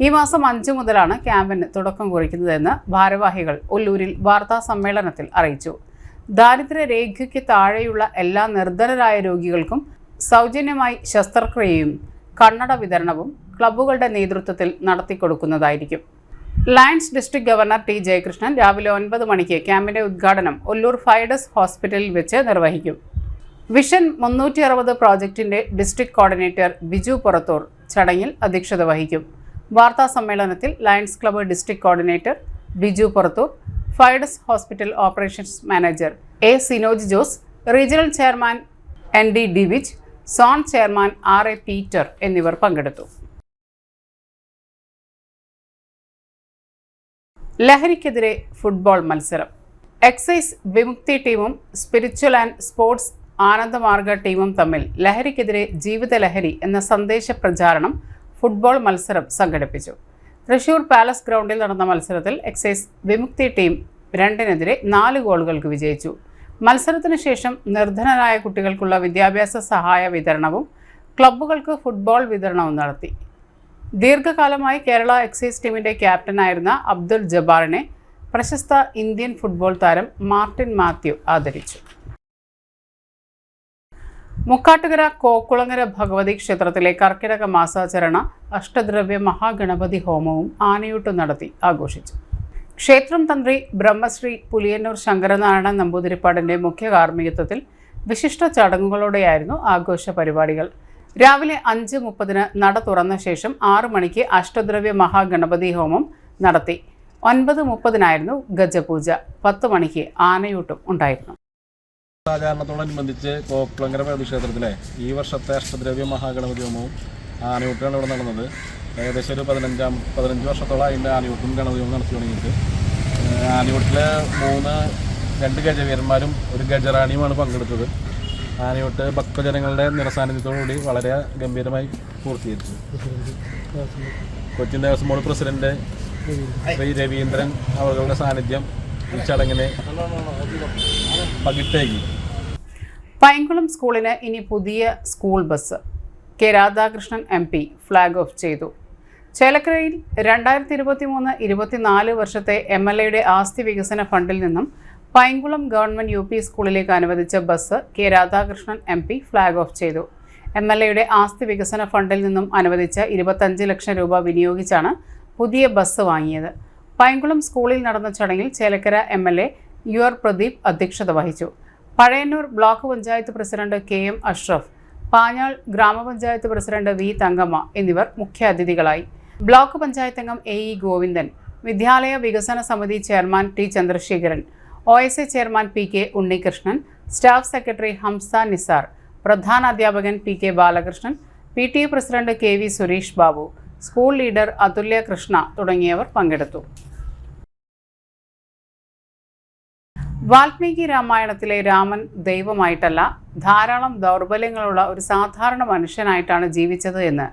ഈ മാസം 5 മുതലാണ് ക്യാമ്പിന് തുടക്കം കുറിക്കുന്നതെന്ന് ഭാരവാഹികൾ ഒല്ലൂരിൽ വാർത്താ സമ്മേളനത്തിൽ അറിയിച്ചു. ദാരിദ്ര്യരേഖയ്ക്ക് താഴെയുള്ള എല്ലാ നിർധനരായ രോഗികൾക്കും സൗജന്യമായി ശസ്ത്രക്രിയയും കണ്ണട വിതരണവും ക്ലബ്ബുകളുടെ നേതൃത്വത്തിൽ നടത്തിക്കൊടുക്കുന്നതായിരിക്കും. Lions district governor T. Jayakrishnan രാവിലെ 9 മണിക്ക് ക്യാമ്പിന്റെ ഉദ്ഘാടനം ഒല്ലൂർ ഫൈഡസ് ഹോസ്പിറ്റലിൽ വെച്ച് നിർവഹിക്കും. വിഷൻ 360 പ്രോജക്റ്റിന്റെ ഡിസ്ട്രിക്ട് കോർഡിനേറ്റർ ബിജു പുറത്തൂർ ചടങ്ങിൽ അധ്യക്ഷത വഹിക്കും. വാർത്താ സമ്മേളനത്തിൽ lions club district coordinator Biju Purathur, Fides hospital operations manager A. Sinoj Jose, regional chairman ND Divij, zone chairman RA Peter എന്നിവർ പങ്കെടുത്തു. ലഹരിക്കെതിരെ ഫുട്ബോൾ മത്സരം. എക്സൈസ് വിമുക്തി ടീമും സ്പിരിച്വൽ ആൻഡ് സ്പോർട്സ് ആനന്ദമാർഗ ടീമും തമ്മിൽ ലഹരിക്കെതിരെ ജീവിത ലഹരി എന്ന സന്ദേശ പ്രചാരണം ഫുട്ബോൾ മത്സരം സംഘടിപ്പിച്ചു. തൃശൂർ പാലസ് ഗ്രൗണ്ടിൽ നടന്ന മത്സരത്തിൽ എക്സൈസ് വിമുക്തി ടീം 2-4 ഗോളുകൾക്ക് വിജയിച്ചു. മത്സരത്തിന് ശേഷം നിർധനരായ കുട്ടികൾക്കുള്ള വിദ്യാഭ്യാസ സഹായ വിതരണവും ക്ലബ്ബുകൾക്ക് ഫുട്ബോൾ വിതരണവും നടത്തി. ദീർഘകാലമായി കേരള എക്സൈസ് ടീമിന്റെ ക്യാപ്റ്റനായിരുന്ന അബ്ദുൽ ജബ്ബാറിനെ പ്രശസ്ത ഇന്ത്യൻ ഫുട്ബോൾ താരം മാർട്ടിൻ മാത്യു ആദരിച്ചു. മുക്കാട്ടുകര കോക്കുളങ്ങര ഭഗവതി ക്ഷേത്രത്തിലെ കർക്കിടക മാസാചരണ അഷ്ടദ്രവ്യ മഹാഗണപതി ഹോമവും ആനയൂട്ടും നടത്തി ആഘോഷിച്ചു. ക്ഷേത്രം തന്ത്രി ബ്രഹ്മശ്രീ പുലിയന്നൂർ ശങ്കരനാരായണ നമ്പൂതിരിപ്പാടിന്റെ മുഖ്യ കാർമ്മികത്വത്തിൽ വിശിഷ്ട ചടങ്ങുകളോടെയായിരുന്നു ആഘോഷ പരിപാടികൾ. രാവിലെ 5:30 നട തുറന്ന ശേഷം 6 മണിക്ക് അഷ്ടദ്രവ്യ മഹാഗണപതി ഹോമം നടത്തി. 9:30 ഗജപൂജ. 10 മണിക്ക് ആനയൂട്ടും ഉണ്ടായിരുന്നു. സാധാരണത്തോടനുബന്ധിച്ച് കോക്കുളങ്ങര ഭഗവതി ക്ഷേത്രത്തിലെ ഈ വർഷത്തെ അഷ്ടദ്രവ്യ മഹാഗണപതി ഹോമവും ആനയൂട്ടാണ് ഇവിടെ നടന്നത്. ഏകദേശം ഒരു 15 വർഷത്തോളം അതിൻ്റെ ആനയൂട്ടും ഗണപതി ഹോമം നടത്തി തുടങ്ങിയിട്ട് ആനയൂട്ടിൽ 2 ഗജവീരന്മാരും 1 ഗജറാണിയുമാണ് പങ്കെടുത്തത്. ആനയൂട്ട് ഭക്തജനങ്ങളുടെ നിറസാന്നിധ്യത്തോടുകൂടി വളരെ ഗംഭീരമായി പൂർത്തീകരിച്ചു. കൊച്ചിൻ ദേവസ്വം ബോർഡ് പ്രസിഡന്റ് ശ്രീ രവീന്ദ്രൻ അവരുടെ സാന്നിധ്യം ഈ ചടങ്ങിനെ പകിട്ടേകി. പൈങ്കുളം സ്കൂളിന് ഇനി പുതിയ school bus. K Radhakrishnan MP flag off ചെയ്തു. ചേലക്കരയിൽ 2023-24 വർഷത്തെ MLAയുടെ ആസ്തി വികസന ഫണ്ടിൽ നിന്നും പൈങ്കുളം ഗവൺമെന്റ് UP സ്കൂളിലേക്ക് അനുവദിച്ച bus K Radhakrishnan MP flag off ചെയ്തു. MLAയുടെ ആസ്തി വികസന ഫണ്ടിൽ നിന്നും അനുവദിച്ച 25 ലക്ഷം രൂപ വിനിയോഗിച്ചാണ് പുതിയ ബസ് വാങ്ങിയത്. പൈങ്കുളം സ്കൂളിൽ നടന്ന ചടങ്ങിൽ ചേലക്കര MLA UR പ്രദീപ് അധ്യക്ഷത വഹിച്ചു. Pazhayannur block panchayat president KM Ashraf, Panjal ഗ്രാമപഞ്ചായത്ത് പ്രസിഡന്റ് V തങ്കമ്മ എന്നിവർ മുഖ്യാതിഥികളായി. ബ്ലോക്ക് പഞ്ചായത്ത് അംഗം AE ഗോവിന്ദൻ, വിദ്യാലയ വികസന സമിതി chairman T Chandrasekharan, OSA chairman PK Unnikrishnan, staff secretary Hamsa Nisar, പ്രധാനാധ്യാപകൻ PK Balakrishnan, PTA president KV Suresh Babu, school leader Athulya Krishna തുടങ്ങിയവർ പങ്കെടുത്തു. വാൽമീകി രാമായണത്തിലെ രാമൻ ദൈവമായിട്ടല്ല, ധാരാളം ദൗർബല്യങ്ങളുള്ള ഒരു സാധാരണ മനുഷ്യനായിട്ടാണ് ജീവിച്ചത് എന്ന്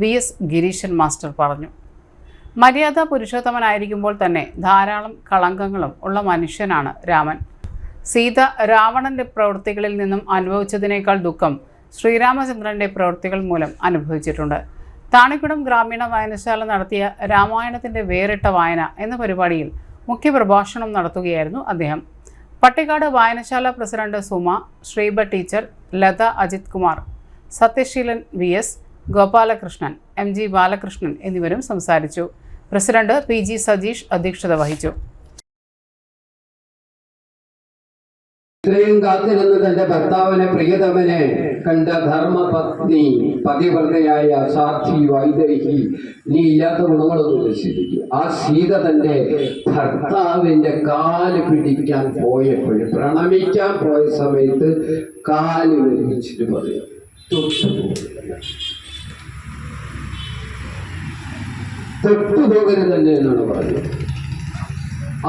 VS ഗിരീശൻ മാസ്റ്റർ പറഞ്ഞു. മര്യാദ പുരുഷോത്തമനായിരിക്കുമ്പോൾ തന്നെ ധാരാളം കളങ്കങ്ങളും ഉള്ള മനുഷ്യനാണ് രാമൻ. സീത രാവണന്റെ പ്രവൃത്തികളിൽ നിന്നും അനുഭവിച്ചതിനേക്കാൾ ദുഃഖം ശ്രീരാമചന്ദ്രന്റെ പ്രവൃത്തികൾ മൂലം അനുഭവിച്ചിട്ടുണ്ട്. താണിക്കുടം ഗ്രാമീണ വായനശാല നടത്തിയ രാമായണത്തിന്റെ വേറിട്ട വായന എന്ന പരിപാടിയിൽ മുഖ്യപ്രഭാഷണം നടത്തുകയായിരുന്നു അദ്ദേഹം. പട്ടിക്കാട് വായനശാല president Suma, Sreeba teacher, Latha Ajith Kumar, Sathyaseelan VS, Gopalakrishnan, MG Balakrishnan എന്നിവരും സംസാരിച്ചു. പ്രസിഡന്റ് PG സജീഷ് അധ്യക്ഷത വഹിച്ചു. ഇത്രയും കാത്തിരുന്ന് തന്റെ ഭർത്താവിനെ പ്രിയതമനെ കണ്ട ധർമ്മപത്നി പതിവ്രതയായ സാധ്വി വൈദേഹി നീ ഇല്ലാത്ത ഗുണങ്ങളൊന്നും ദർശിപ്പിക്കും. ആ സീത തന്റെ ഭർത്താവിന്റെ കാല് പിടിക്കാൻ പോയപ്പോൾ, പ്രണമിക്കാൻ പോയ സമയത്ത് കാല് വലിച്ചിട്ട് പറയും, തൊട്ടുപോകരുത് തന്നെ എന്നാണ് പറഞ്ഞത്.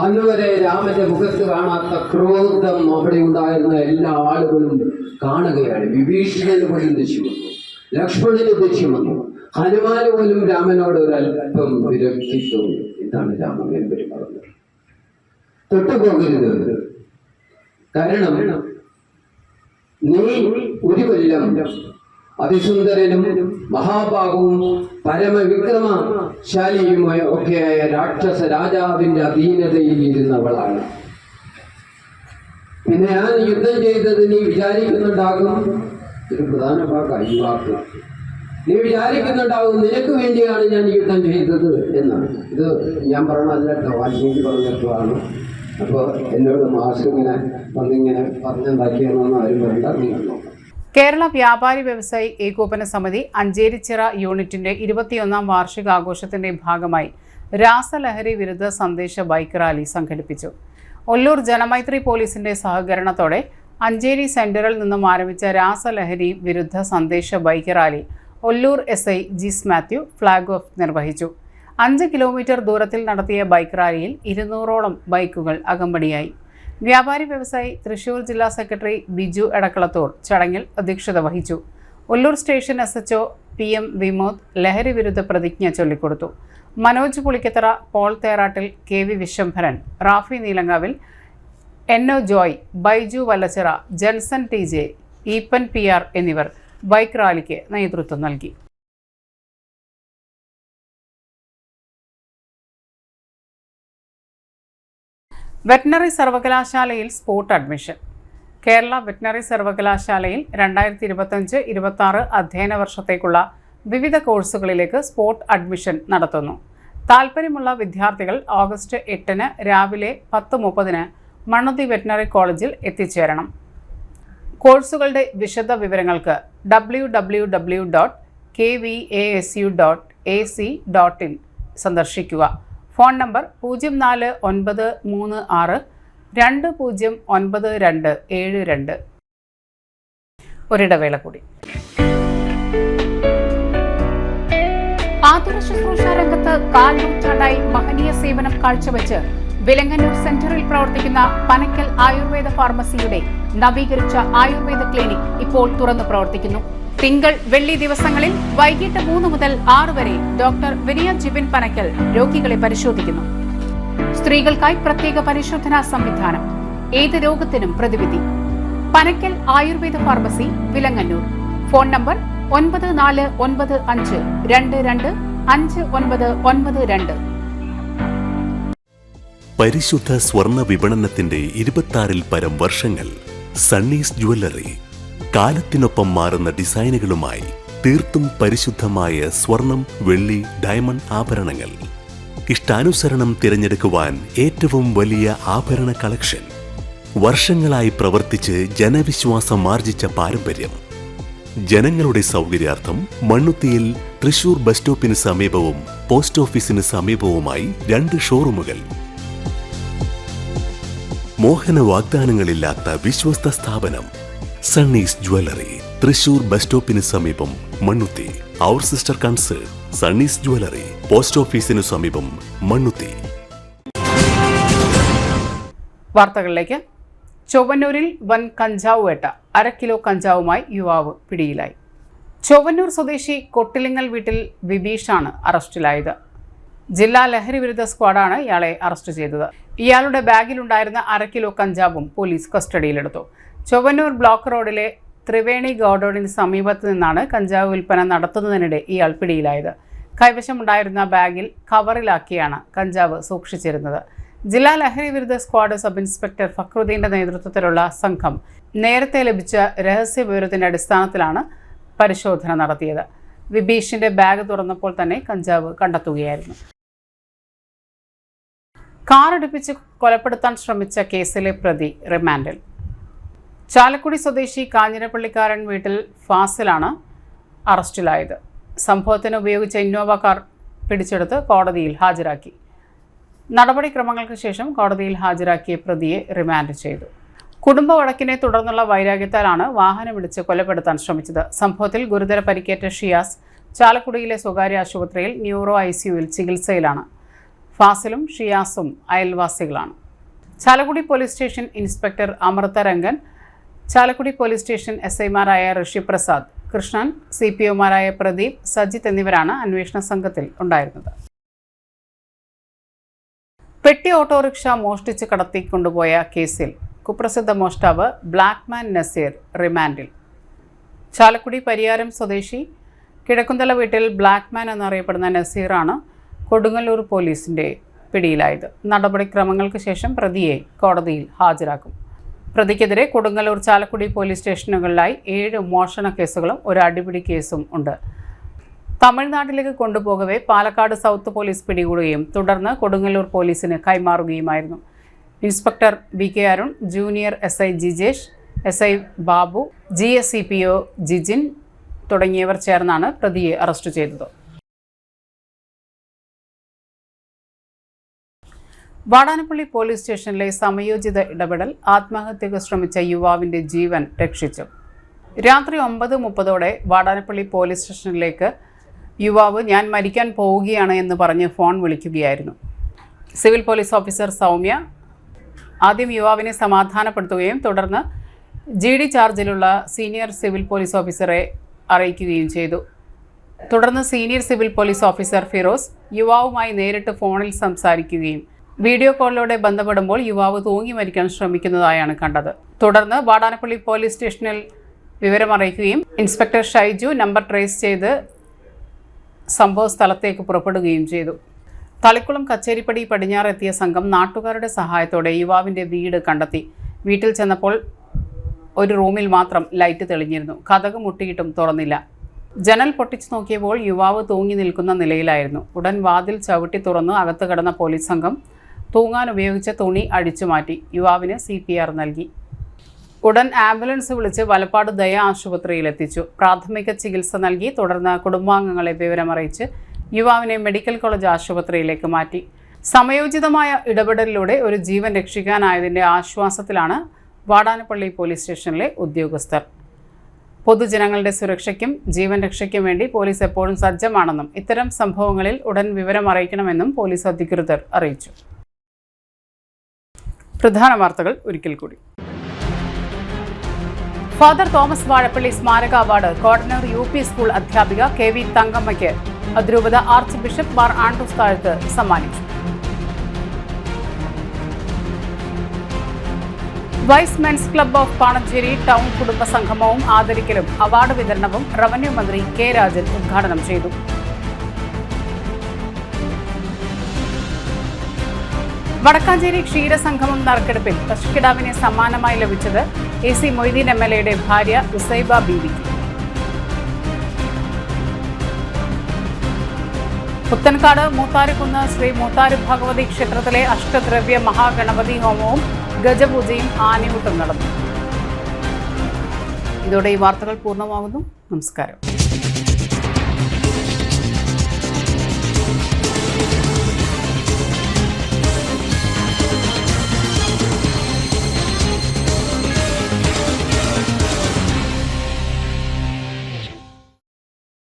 അന്നുവരെ രാമന്റെ മുഖത്ത് കാണാത്ത ക്രോധം അവിടെ ഉണ്ടായിരുന്ന എല്ലാ ആളുകളും കാണുകയാണ്. വിഭീഷണന് പോലും ദേഷ്യം വന്നു, ലക്ഷ്മണന് ദേഷ്യം വന്നു, ഹനുമാന് പോലും രാമനോട് ഒരല്പം വിരക്തി തോന്നി. ഇതാണ് രാമൻ പറഞ്ഞത്, തൊട്ടുപോകരുത്. കാരണം നീ ഒരു കൊല്ലം അതിസുന്ദരനും മഹാഭാഗവും പരമവിക്രമശാലിയുമായ ഒക്കെയായ രാക്ഷസ രാജാവിന്റെ അധീനതയിൽ ഇരുന്നവളാണ്. പിന്നെ ഞാൻ യുദ്ധം ചെയ്തത് നീ വിചാരിക്കുന്നുണ്ടാകും, ഒരു പ്രധാന ഭാഗം ഈ വാക്ക്, നീ വിചാരിക്കുന്നുണ്ടാകും നിനക്ക് വേണ്ടിയാണ് ഞാൻ യുദ്ധം ചെയ്തത് എന്നാണ്. ഇത് ഞാൻ പറഞ്ഞല്ലോ, വാൽമീകി പറഞ്ഞിട്ടാണ്. അപ്പോൾ എന്നോട് മാഷിങ്ങനെ വന്നിങ്ങനെ പറഞ്ഞുണ്ടാക്കിയെന്നൊന്നും ആരും വേണ്ട, നിങ്ങൾ നോക്കാം. കേരള വ്യാപാരി വ്യവസായി ഏകോപന സമിതി അഞ്ചേരിച്ചിറ യൂണിറ്റിന്റെ 21ാം വാർഷികാഘോഷത്തിന്റെ ഭാഗമായി രാസലഹരി വിരുദ്ധ സന്ദേശ ബൈക്ക് റാലി സംഘടിപ്പിച്ചു. ഒല്ലൂർ ജനമൈത്രി പോലീസിന്റെ സഹകരണത്തോടെ അഞ്ചേരി സെന്ററിൽ നിന്നും ആരംഭിച്ച രാസലഹരി വിരുദ്ധ സന്ദേശ ബൈക്ക് റാലി ഒല്ലൂർ SI ജിസ് മാത്യു ഫ്ലാഗ് ഓഫ് നിർവഹിച്ചു. 5 കിലോമീറ്റർ ദൂരത്തിൽ നടത്തിയ ബൈക്ക് റാലിയിൽ 200ഓളം ബൈക്കുകൾ അകമ്പടിയായി. വ്യാപാരി വ്യവസായി തൃശൂർ ജില്ലാ സെക്രട്ടറി ബിജു എടക്കളത്തൂർ ചടങ്ങിൽ അധ്യക്ഷത വഹിച്ചു. Ollur station SHO PM Vimod ലഹരി വിരുദ്ധ പ്രതിജ്ഞ ചൊല്ലിക്കൊടുത്തു. Manoj Pulikkathara, Paul Therattil, KV Viswambharan, Rafi Neelankavil, NO Joy, Baiju Vallachira, Jenson TJ, Eappen PR എന്നിവർ ബൈക്ക് റാലിക്ക് നേതൃത്വം നൽകി. വെറ്റനറി സർവകലാശാലയിൽ സ്പോട്ട് അഡ്മിഷൻ. കേരള വെറ്റനറി സർവകലാശാലയിൽ 2025-26 അധ്യയന വർഷത്തേക്കുള്ള വിവിധ കോഴ്സുകളിലേക്ക് സ്പോട്ട് അഡ്മിഷൻ നടത്തുന്നു. താൽപ്പര്യമുള്ള വിദ്യാർത്ഥികൾ ഓഗസ്റ്റ് 8 രാവിലെ 10:30 മണ്ണുത്തി വെറ്റനറി കോളേജിൽ എത്തിച്ചേരണം. കോഴ്സുകളുടെ വിശദ വിവരങ്ങൾക്ക് www.kvasu.ac.in സന്ദർശിക്കുക. Phone number 0493620972. ഒരിടവേള കൂടി. ആതുര ശുശ്രൂഷ രംഗത്ത് 4 നൂറ്റാണ്ടായി മഹനീയ സേവനം കാഴ്ചവെച്ച് വിലങ്ങന്നൂർ സെന്ററിൽ പ്രവർത്തിക്കുന്ന പനക്കൽ ആയുർവേദ ഫാർമസിയുടെ നവീകരിച്ച ആയുർവേദ ക്ലിനിക് ഇപ്പോൾ തുറന്നു പ്രവർത്തിക്കുന്നു. തിങ്കൾ, വെള്ളി ദിവസങ്ങളിൽ വൈകിട്ട് 3 മുതൽ 6 വരെ ഡോക്ടർ വിനയ ജിബിൻ പനക്കൽ രോഗികളെ പരിശോധിക്കുന്നു. സ്ത്രീകൾക്കായി പ്രത്യേക പരിശോധനാ സംവിധാനം, ഏത് രോഗത്തിനും പ്രതിവിധി. Panakkal Ayurveda pharmacy, Vilangannur. Phone number 9495225992. പരിശുദ്ധ സ്വർണ്ണ വിപണനത്തിന്റെ 26-ൽ പരം വർഷങ്ങൾ. സണ്ണീസ് ജ്വല്ലറി കാലത്തിനൊപ്പം മാറുന്ന ഡിസൈനുകളുമായി തീർത്തും പരിശുദ്ധമായ സ്വർണം, വെള്ളി, ഡയമണ്ട് ആഭരണങ്ങൾ. ഇഷ്ടാനുസരണം തിരഞ്ഞെടുക്കുവാൻ ഏറ്റവും വലിയ ആഭരണ കളക്ഷൻ. വർഷങ്ങളായി പ്രവർത്തിച്ച് ജനവിശ്വാസം ആർജിച്ച പാരമ്പര്യം. ജനങ്ങളുടെ സൗകര്യാർത്ഥം മണ്ണുത്തിയിൽ തൃശൂർ ബസ് സ്റ്റോപ്പിന് സമീപവും പോസ്റ്റ് ഓഫീസിന് സമീപവുമായി 2 ഷോറൂമുകൾ. മോഹന വാഗ്ദാനങ്ങളില്ലാത്ത വിശ്വസ്ത സ്ഥാപനം സണ്ണീസ് ജ്വല്ലറി, തൃശൂർ ബസ് സ്റ്റോപ്പിന് സമീപം, മണ്ണുത്തി. അവർ സിസ്റ്റർ കൺസേൺ സണ്ണീസ് ജ്വല്ലറി, പോസ്റ്റ് ഓഫീസിനു സമീപം, മണ്ണുത്തി. വാർത്തകളിലേക്ക്. ചൊവ്വന്നൂരിൽ വൻ കഞ്ചാവ് വേട്ട. 1/2 കിലോ കഞ്ചാവുമായി യുവാവ് പിടിയിലായി. ചൊവ്വന്നൂർ സ്വദേശി കൊട്ടിലിങ്ങൽ വീട്ടിൽ വിബീഷാണ് അറസ്റ്റിലായത്. ജില്ലാ ലഹരി വിരുദ്ധ സ്ക്വാഡാണ് ഇയാളെ അറസ്റ്റ് ചെയ്തത്. ഇയാളുടെ ബാഗിലുണ്ടായിരുന്ന 1/2 കിലോ കഞ്ചാവും പോലീസ് കസ്റ്റഡിയിലെടുത്തു. ചൊവ്വന്നൂർ ബ്ലോക്ക് റോഡിലെ ത്രിവേണി ഗോഡൌണിന് സമീപത്ത് നിന്നാണ് കഞ്ചാവ് വിൽപ്പന നടത്തുന്നതിനിടെ ഇയാൾ പിടിയിലായത്. കൈവശമുണ്ടായിരുന്ന ബാഗിൽ കവറിലാക്കിയാണ് കഞ്ചാവ് സൂക്ഷിച്ചിരുന്നത്. ജില്ലാ ലഹരി വിരുദ്ധ സ്ക്വാഡ് സബ് ഇൻസ്പെക്ടർ ഫക്രുദ്ദീന്റെ നേതൃത്വത്തിലുള്ള സംഘം നേരത്തെ ലഭിച്ച രഹസ്യ വിവരത്തിന്റെ അടിസ്ഥാനത്തിലാണ് പരിശോധന നടത്തിയത്. വിബീഷിന്റെ ബാഗ് തുറന്നപ്പോൾ തന്നെ കഞ്ചാവ് കണ്ടെത്തുകയായിരുന്നു. കാറിടിപ്പിച്ച് കൊലപ്പെടുത്താൻ ശ്രമിച്ച കേസിലെ പ്രതി റിമാൻഡിൽ. ചാലക്കുടി സ്വദേശി കാഞ്ഞിരപ്പള്ളിക്കാരൻ വീട്ടിൽ ഫാസിലാണ് അറസ്റ്റിലായത്. സംഭവത്തിന് ഉപയോഗിച്ച ഇന്നോവ കാർ പിടിച്ചെടുത്ത് കോടതിയിൽ ഹാജരാക്കി. നടപടിക്രമങ്ങൾക്ക് ശേഷം കോടതിയിൽ ഹാജരാക്കിയ പ്രതിയെ റിമാൻഡ് ചെയ്തു. കുടുംബ വഴക്കിനെ തുടർന്നുള്ള വൈരാഗ്യത്താലാണ് വാഹനമിടിച്ച് കൊലപ്പെടുത്താൻ ശ്രമിച്ചത്. സംഭവത്തിൽ ഗുരുതര പരിക്കേറ്റ ഷിയാസ് ചാലക്കുടിയിലെ സ്വകാര്യ ആശുപത്രിയിൽ ന്യൂറോ ICUവിൽ ചികിത്സയിലാണ്. ഫാസിലും ഷിയാസും അയൽവാസികളാണ്. Chalakudy police station inspector Amritha Rangan, Chalakudy police station SIമാരായ ഋഷി പ്രസാദ്, കൃഷ്ണൻ, CPOമാരായ പ്രദീപ്, സജിത്ത് എന്നിവരാണ് അന്വേഷണ സംഘത്തിൽ ഉണ്ടായിരുന്നത്. പെട്ടി ഓട്ടോറിക്ഷ മോഷ്ടിച്ച് കടത്തിക്കൊണ്ടുപോയ കേസിൽ കുപ്രസിദ്ധ മോഷ്ടാവ് ബ്ലാക്ക്മാൻ നസീർ റിമാൻഡിൽ. ചാലക്കുടി പരിയാരം സ്വദേശി കിഴക്കുന്തല വീട്ടിൽ ബ്ലാക്ക്മാൻ എന്നറിയപ്പെടുന്ന നസീറാണ് കൊടുങ്ങല്ലൂർ പോലീസിന്റെ പിടിയിലായത്. നടപടിക്രമങ്ങൾക്ക് ശേഷം പ്രതിയെ കോടതിയിൽ ഹാജരാക്കും. പ്രതിക്കെതിരെ കൊടുങ്ങല്ലൂർ, ചാലക്കുടി പോലീസ് സ്റ്റേഷനുകളിലായി 7 മോഷണ കേസുകളും 1 അടിപിടി കേസും ഉണ്ട്. തമിഴ്നാട്ടിലേക്ക് കൊണ്ടുപോകവെ പാലക്കാട് സൗത്ത് പോലീസ് പിടികൂടുകയും തുടർന്ന് കൊടുങ്ങല്ലൂർ പോലീസിന് കൈമാറുകയുമായിരുന്നു. Inspector BK Arun, junior SI Jijesh, SI Babu, GS CPO Jijin തുടങ്ങിയവർ ചേർന്നാണ് പ്രതിയെ അറസ്റ്റ് ചെയ്തത്. വാടാനപ്പള്ളി പോലീസ് സ്റ്റേഷനിലെ സമയോചിത ഇടപെടൽ ആത്മഹത്യക്ക് ശ്രമിച്ച യുവാവിന്റെ ജീവൻ രക്ഷിച്ചു. രാത്രി 9:30 വാടാനപ്പള്ളി പോലീസ് സ്റ്റേഷനിലേക്ക് യുവാവ് ഞാൻ മരിക്കാൻ പോവുകയാണ് എന്ന് പറഞ്ഞ് ഫോൺ വിളിക്കുകയായിരുന്നു. സിവിൽ പോലീസ് ഓഫീസർ സൗമ്യ ആദ്യം യുവാവിനെ സമാധാനപ്പെടുത്തുകയും തുടർന്ന് GD ചാർജിലുള്ള സീനിയർ സിവിൽ പോലീസ് ഓഫീസറെ അറിയിക്കുകയും ചെയ്തു. തുടർന്ന് senior civil police officer Firoz യുവാവുമായി നേരിട്ട് ഫോണിൽ സംസാരിക്കുകയും വീഡിയോ കോളിലൂടെ ബന്ധപ്പെടുമ്പോൾ യുവാവ് തൂങ്ങി മരിക്കാൻ ശ്രമിക്കുന്നതായാണ് കണ്ടത്. തുടർന്ന് വാടാനപ്പള്ളി പോലീസ് സ്റ്റേഷനിൽ വിവരമറിയിക്കുകയും ഇൻസ്പെക്ടർ ഷൈജു നമ്പർ ട്രേസ് ചെയ്ത് സംഭവ സ്ഥലത്തേക്ക് പുറപ്പെടുകയും ചെയ്തു. തളിക്കുളം കച്ചേരിപ്പടി പടിഞ്ഞാറെത്തിയ സംഘം നാട്ടുകാരുടെ സഹായത്തോടെ യുവാവിൻ്റെ വീട് കണ്ടെത്തി. വീട്ടിൽ ചെന്നപ്പോൾ ഒരു റൂമിൽ മാത്രം ലൈറ്റ് തെളിഞ്ഞിരുന്നു. കതക് മുട്ടിയിട്ടും തുറന്നില്ല. ജനൽ പൊട്ടിച്ചു നോക്കിയപ്പോൾ യുവാവ് തൂങ്ങി നിൽക്കുന്ന നിലയിലായിരുന്നു. ഉടൻ വാതിൽ ചവിട്ടി തുറന്ന് അകത്ത് കിടന്ന പോലീസ് സംഘം തൂങ്ങാൻ ഉപയോഗിച്ച തുണി അഴിച്ചു മാറ്റി. യുവാവിന് CPR നൽകി. ഉടൻ ആംബുലൻസ് വിളിച്ച് വലപ്പാട് ദയ ആശുപത്രിയിൽ എത്തിച്ചു. പ്രാഥമിക ചികിത്സ നൽകി. തുടർന്ന് കുടുംബാംഗങ്ങളെ വിവരമറിയിച്ച് യുവാവിനെ മെഡിക്കൽ കോളേജ് ആശുപത്രിയിലേക്ക് മാറ്റി. സമയോചിതമായ ഇടപെടലിലൂടെ ഒരു ജീവൻ രക്ഷിക്കാനായതിൻ്റെ ആശ്വാസത്തിലാണ് വാടാനപ്പള്ളി പോലീസ് സ്റ്റേഷനിലെ ഉദ്യോഗസ്ഥർ. പൊതുജനങ്ങളുടെ സുരക്ഷയ്ക്കും ജീവൻ രക്ഷയ്ക്കും വേണ്ടി പോലീസ് എപ്പോഴും സജ്ജമാണെന്നും ഇത്തരം സംഭവങ്ങളിൽ ഉടൻ വിവരം അറിയിക്കണമെന്നും പോലീസ് അധികൃതർ അറിയിച്ചു. പ്രധാന വാർത്തകൾ ഒരിക്കൽ കൂടി. ഫാദർ തോമസ് വാഴപ്പള്ളി സ്മാരക അവാർഡ് കോടന്നൂർ UP സ്കൂൾ അധ്യാപിക KV തങ്കമ്മയ്ക്ക് അതിരൂപത archbishop Mar Andrews Thazhath സമ്മാനിച്ചു. Y's Men's Club of Panancherry town കുടുംബ സംഗമവും ആദരിക്കലും അവാർഡ് വിതരണവും റവന്യൂ മന്ത്രി K രാജൻ ഉദ്ഘാടനം ചെയ്തു. വടക്കാഞ്ചേരി ക്ഷീരസംഗമം നറുക്കെടുപ്പിൽ പശുക്കിടാവിനെ സമ്മാനമായി ലഭിച്ചത് AC മൊയ്തീൻ MLAയുടെ ഭാര്യ ഉസൈബ ബീവിക്ക്. പുത്തൻകാട് മൂത്താരുകുന്ന് ശ്രീ മൂത്താരു ഭഗവതി ക്ഷേത്രത്തിലെ അഷ്ടദ്രവ്യ മഹാഗണപതി ഹോമവും ഗജപൂജയും ആനയൂട്ടും നടന്നു. ഇതോടെ ഈ വാർത്തകൾ പൂർണ്ണമാകുന്നു. നമസ്കാരം.